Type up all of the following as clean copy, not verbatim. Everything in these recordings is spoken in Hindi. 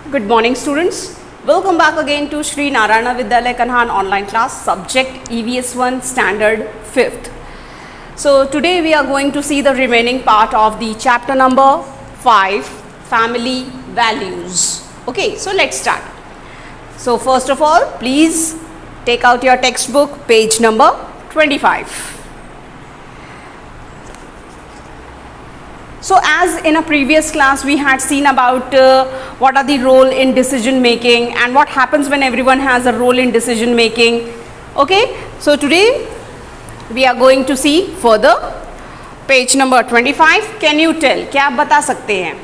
Good morning, students. Welcome back again to Sri Narayana Vidyalaya Kanhan online class, subject EVS1 standard 5th. So today we are going to see the remaining part of the chapter number 5, family values. Okay, so let's start. So first of all, please take out your textbook, page number 25. So as in a previous class we had seen about what are the role in decision making and what happens when everyone has a role in decision making. Okay, so today we are going to see further page number 25. Can you tell, क्या आप बता सकते हैं?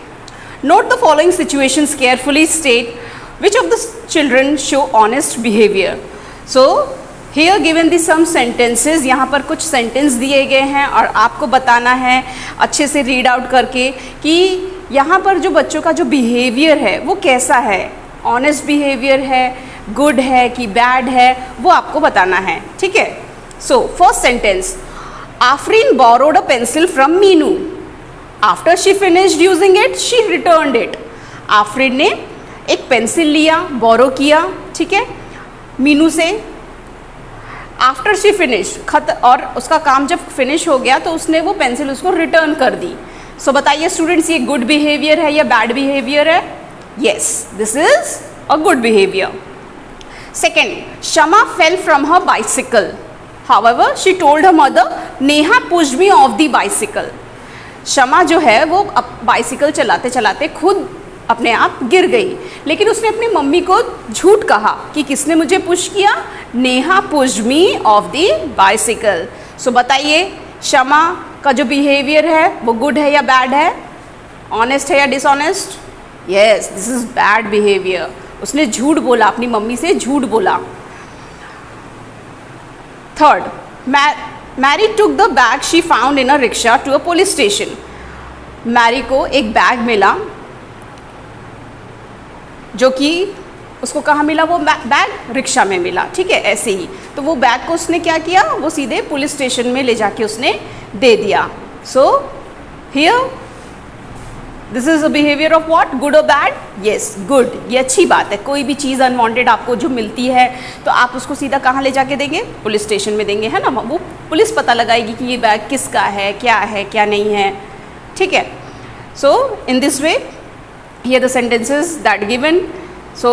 Note the following situations carefully, state which of the children show honest behavior. So here given the some sentences, यहाँ पर कुछ सेंटेंस दिए गए हैं और आपको बताना है अच्छे से रीड आउट करके कि यहाँ पर जो बच्चों का जो बिहेवियर है वो कैसा है, ऑनेस्ट बिहेवियर है, गुड है कि बैड है, वो आपको बताना है. ठीक है. So first sentence, Afreen borrowed a pencil from Meenu. After she finished using it she returned it. Afreen ने एक पेंसिल लिया, बोरो किया, ठीक है, मीनू से. आफ्टर शी फिनिश, और उसका काम जब फिनिश हो गया तो उसने वो पेंसिल उसको रिटर्न कर दी. सो बताइए स्टूडेंट्स, ये गुड बिहेवियर है या बैड बिहेवियर है? Yes, this is a good behaviour. Second, Shama fell from her bicycle. However she told her mother, Neha pushed me off the bicycle. Shama जो है वो बाइसिकल चलाते चलाते खुद अपने आप गिर गई, लेकिन उसने अपनी मम्मी को झूठ कहा कि किसने मुझे पुश किया, Neha pushed me off the bicycle. So बताइए शमा का जो बिहेवियर है वो गुड है या बैड है, ऑनेस्ट है या dishonest? Yes, this is bad behaviour. उसने झूठ बोला, अपनी मम्मी से झूठ बोला. Third, Mary took the bag she found in a rickshaw to a police station. Mary को एक बैग मिला जो कि उसको कहाँ मिला, वो बैग रिक्शा में मिला. ठीक है, ऐसे ही तो वो बैग को उसने क्या किया, वो सीधे पुलिस स्टेशन में ले जाके उसने दे दिया. So here this is a behaviour of what, good और बैड? Yes, good. ये अच्छी बात है. कोई भी चीज़ अनवांटेड आपको जो मिलती है तो आप उसको सीधा कहाँ ले जाके देंगे, पुलिस स्टेशन में देंगे, है ना. वो पुलिस पता लगाएगी कि ये बैग किसका है क्या नहीं है. ठीक है. So in this way here the sentences that given. So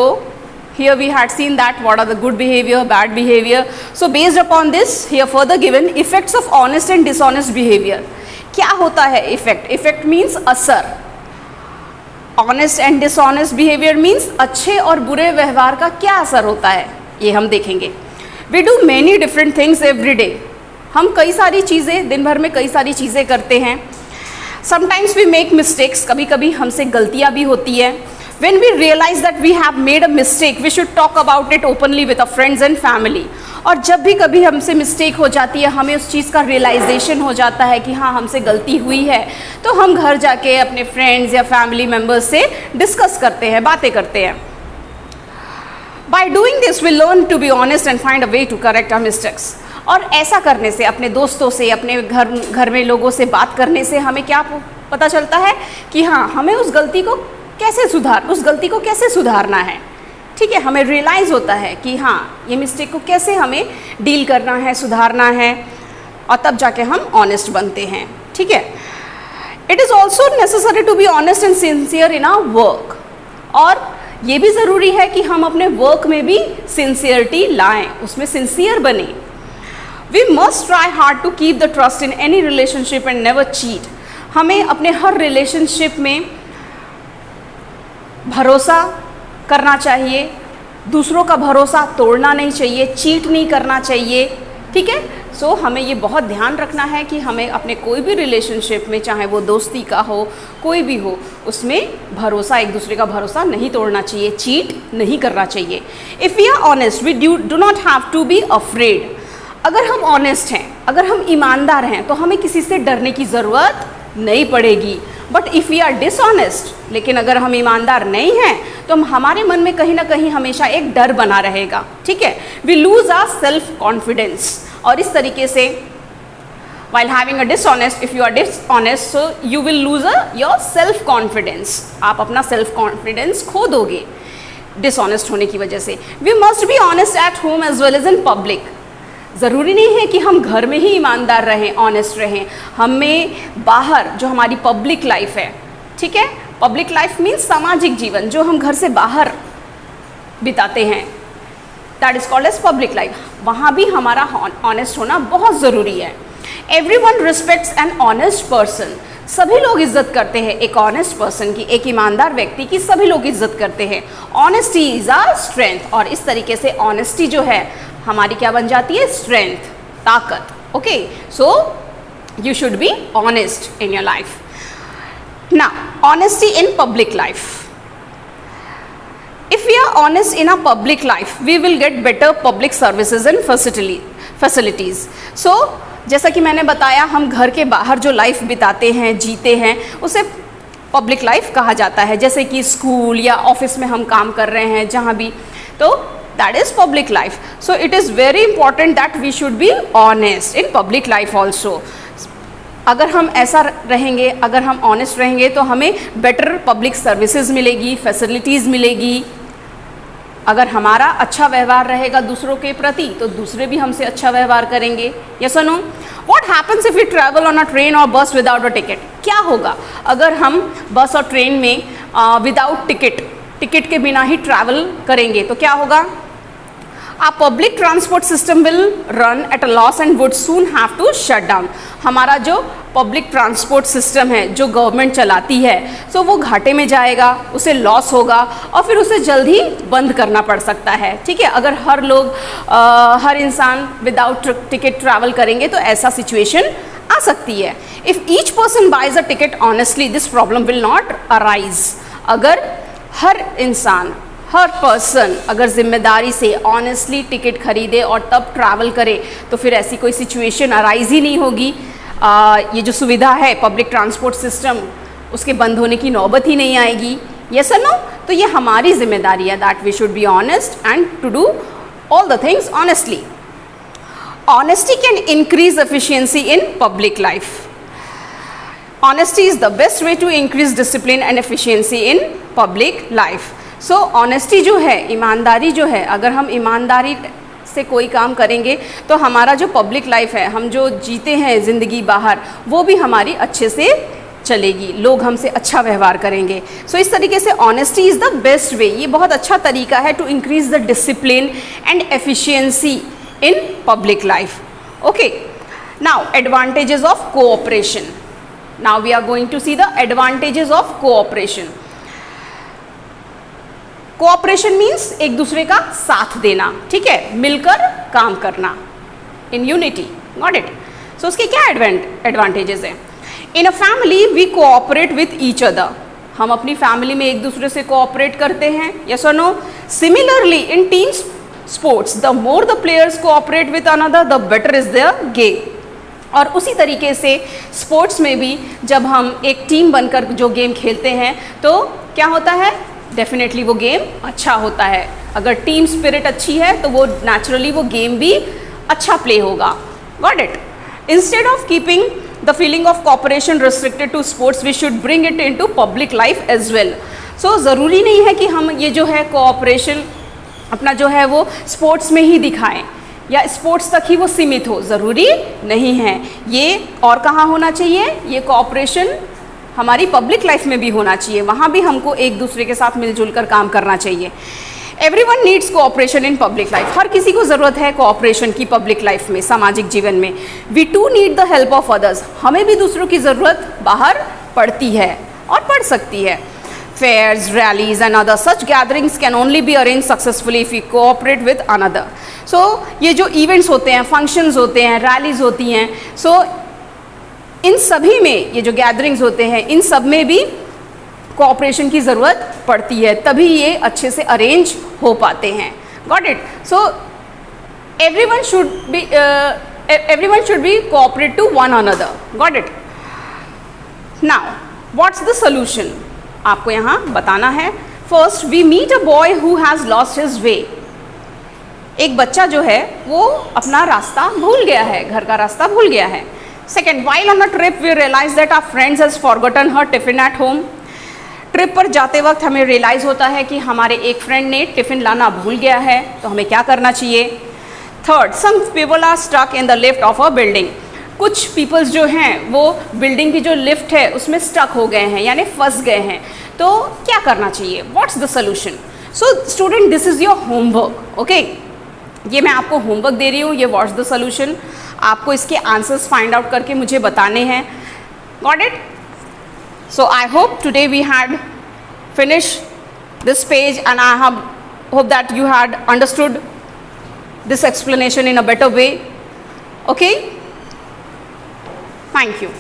here we had seen that what are the good behavior, bad behavior. So based upon this here further given effects of honest and dishonest behavior. क्या होता है effect? Effect means असर. Honest and dishonest behavior means अच्छे और बुरे व्यवहार का क्या असर होता है, ये हम देखेंगे. We do many different things every day. हम कई सारी चीज़ें दिन भर में कई सारी चीज़ें करते हैं. Sometimes we make mistakes, कभी कभी हमसे गलतियाँ भी होती है. When we realize that we have made a mistake, we should talk about it openly with our friends and family. और जब भी कभी हमसे मिस्टेक हो जाती है, हमें उस चीज़ का रियलाइजेशन हो जाता है कि हाँ हमसे गलती हुई है, तो हम घर जाके अपने फ्रेंड्स या फैमिली मेम्बर्स से डिस्कस करते हैं, बातें करते हैं. By doing this, we learn to be honest and find a way to correct our mistakes. और ऐसा करने से, अपने दोस्तों से, अपने घर में लोगों से बात करने से हमें क्या पता चलता है कि हाँ हमें उस गलती को कैसे सुधारना है. ठीक है, हमें रियलाइज़ होता है कि हाँ ये मिस्टेक को कैसे हमें डील करना है, सुधारना है, और तब जाके हम ऑनेस्ट बनते हैं. ठीक है. It is also necessary to be honest and sincere in our work. और ये भी ज़रूरी है कि हम अपने वर्क में भी सिंसियरिटी लाएँ, उसमें सिंसियर बने. We must try hard to keep the trust in any relationship and never cheat. हमें अपने हर रिलेशनशिप में भरोसा करना चाहिए, दूसरों का भरोसा तोड़ना नहीं चाहिए, चीट नहीं करना चाहिए. ठीक है. सो हमें ये बहुत ध्यान रखना है कि हमें अपने कोई भी रिलेशनशिप में, चाहे वो दोस्ती का हो, कोई भी हो, उसमें भरोसा, एक दूसरे का भरोसा नहीं तोड़ना चाहिए, चीट नहीं करना चाहिए. If we are honest we do not have to be afraid. अगर हम ऑनेस्ट हैं, अगर हम ईमानदार हैं, तो हमें किसी से डरने की ज़रूरत नहीं पड़ेगी. But if we are dishonest, लेकिन अगर हम ईमानदार नहीं हैं तो हमारे मन में कहीं ना कहीं हमेशा एक डर बना रहेगा. ठीक है. We lose our self confidence. और इस तरीके से while having a dishonest, if you are dishonest, so you will lose your self confidence. आप अपना self confidence खो दोगे dishonest होने की वजह से. We must be honest at home as well as in public. ज़रूरी नहीं है कि हम घर में ही ईमानदार रहें, ऑनेस्ट रहें, हमें बाहर जो हमारी पब्लिक लाइफ है, ठीक है, पब्लिक लाइफ मीन्स सामाजिक जीवन, जो हम घर से बाहर बिताते हैं, that is called as public life, वहाँ भी हमारा ऑनेस्ट होना बहुत ज़रूरी है. Everyone respects an honest person. सभी लोग इज्जत करते हैं एक ऑनेस्ट पर्सन की, एक ईमानदार व्यक्ति की सभी लोग इज्जत करते हैं. Honesty is our strength. और इस तरीके से ऑनेस्टी जो है हमारी क्या बन जाती है? स्ट्रेंथ, ताकत. Okay, so you should be honest in your life. Now, honesty in public life. If we are honest in our public life, we will get better public services and facilities. So, जैसा कि मैंने बताया, हम घर के बाहर जो लाइफ बिताते हैं, जीते हैं, उसे पब्लिक लाइफ कहा जाता है. जैसे कि स्कूल या ऑफिस में हम काम कर रहे हैं, जहाँ भी, तो that is public life. So it is very important that we should be honest in public life also. अगर हम ऐसा रहेंगे, अगर हम ऑनेस्ट रहेंगे, तो हमें बेटर पब्लिक सर्विसेज मिलेगी, फैसिलिटीज़ मिलेगी. अगर हमारा अच्छा व्यवहार रहेगा दूसरों के प्रति, तो दूसरे भी हमसे अच्छा व्यवहार करेंगे. यस और no? What happens if you travel on a train और बस विदाउट अ टिकट? क्या होगा अगर हम बस और ट्रेन में विदाउट टिकट के बिना ही ट्रैवल करेंगे? तो क्या होगा? Our public transport system will run at a loss and would soon have to shut down. हमारा जो पब्लिक ट्रांसपोर्ट सिस्टम है जो गवर्नमेंट चलाती है, सो वो घाटे में जाएगा, उसे लॉस होगा और फिर उसे जल्द ही बंद करना पड़ सकता है. ठीक है, अगर हर इंसान विदाउट टिकट ट्रैवल करेंगे तो ऐसा सिचुएशन आ सकती है. If each person buys a ticket honestly, this problem will not arise. अगर हर पर्सन अगर जिम्मेदारी से ऑनेस्टली टिकट खरीदे और तब ट्रैवल करे, तो फिर ऐसी कोई सिचुएशन अराइज ही नहीं होगी. ये जो सुविधा है पब्लिक ट्रांसपोर्ट सिस्टम, उसके बंद होने की नौबत ही नहीं आएगी. यस और नो? तो ये हमारी जिम्मेदारी है that we should be honest and to do all the things honestly. Honesty can increase efficiency in public life. Honesty is the best way to increase discipline and efficiency in public life. So honesty जो है, ईमानदारी जो है, अगर हम ईमानदारी से कोई काम करेंगे तो हमारा जो पब्लिक लाइफ है, हम जो जीते हैं ज़िंदगी बाहर, वो भी हमारी अच्छे से चलेगी, लोग हमसे अच्छा व्यवहार करेंगे. सो इस तरीके से honesty is the best way. ये बहुत अच्छा तरीका है to increase the discipline and efficiency in public life. Okay, now advantages of cooperation. Now we are going to see the advantages of cooperation. Cooperation means एक दूसरे का साथ देना, ठीक है, मिलकर काम करना, in unity. Got it? So उसके क्या एडवांटेजेस हैं? In a family we cooperate with each other. हम अपनी फैमिली में एक दूसरे से कोऑपरेट करते हैं. यस और no? Similarly in team sports, the more the players cooperate with another, the better is the game. और उसी तरीके से स्पोर्ट्स में भी जब हम एक टीम बनकर जो गेम खेलते हैं, तो क्या होता है? डेफिनेटली वो गेम अच्छा होता है. अगर टीम स्पिरिट अच्छी है तो वो नेचुरली वो गेम भी अच्छा प्ले होगा. Got it? Instead of keeping the feeling of cooperation restricted to sports, we should bring it into public life as well. So ज़रूरी नहीं है कि हम ये जो है कोऑपरेशन अपना जो है वो स्पोर्ट्स में ही दिखाएं या स्पोर्ट्स तक ही वो सीमित हो, ज़रूरी नहीं है. ये और कहाँ होना चाहिए? ये कोऑपरेशन हमारी पब्लिक लाइफ में भी होना चाहिए. वहाँ भी हमको एक दूसरे के साथ मिलजुल कर काम करना चाहिए. Everyone needs cooperation in public life. हर किसी को ज़रूरत है कोऑपरेशन की पब्लिक लाइफ में, सामाजिक जीवन में. We too need the help of others. हमें भी दूसरों की ज़रूरत बाहर पड़ती है और पड़ सकती है. Fairs, rallies and other such gatherings can only be arranged successfully if we cooperate with another. So ये जो events होते हैं, functions होते हैं, rallies होती हैं, so इन सभी में ये जो गैदरिंग्स होते हैं, इन सब में भी कोऑपरेशन की ज़रूरत पड़ती है, तभी ये अच्छे से अरेंज हो पाते हैं. Got it? So everyone should be cooperate to one another. Got it? Now what's the solution? आपको यहाँ बताना है. First, we meet a boy who has lost his way. एक बच्चा जो है वो अपना रास्ता भूल गया है, घर का रास्ता भूल गया है. Second, while on a trip we realized that our friends has forgotten her tiffin at home. Trip पर जाते वक्त हमें रियलाइज़ होता है कि हमारे एक फ्रेंड ने टिफ़िन लाना भूल गया है, तो हमें क्या करना चाहिए. Third, some people are stuck in the lift of a building. कुछ पीपल्स जो हैं वो बिल्डिंग की जो लिफ्ट है उसमें स्टक हो गए हैं, यानी फंस गए हैं, तो क्या करना चाहिए. What's the solution. So student, this is your homework. Okay, ये मैं आपको होमवर्क दे रही हूँ. ये व्हाट्स द सोल्यूशन, आपको इसके आंसर्स फाइंड आउट करके मुझे बताने हैं. Got it. So I hope today we had finished this page, and I hope that you had understood this explanation in a better way. Okay? Thank you.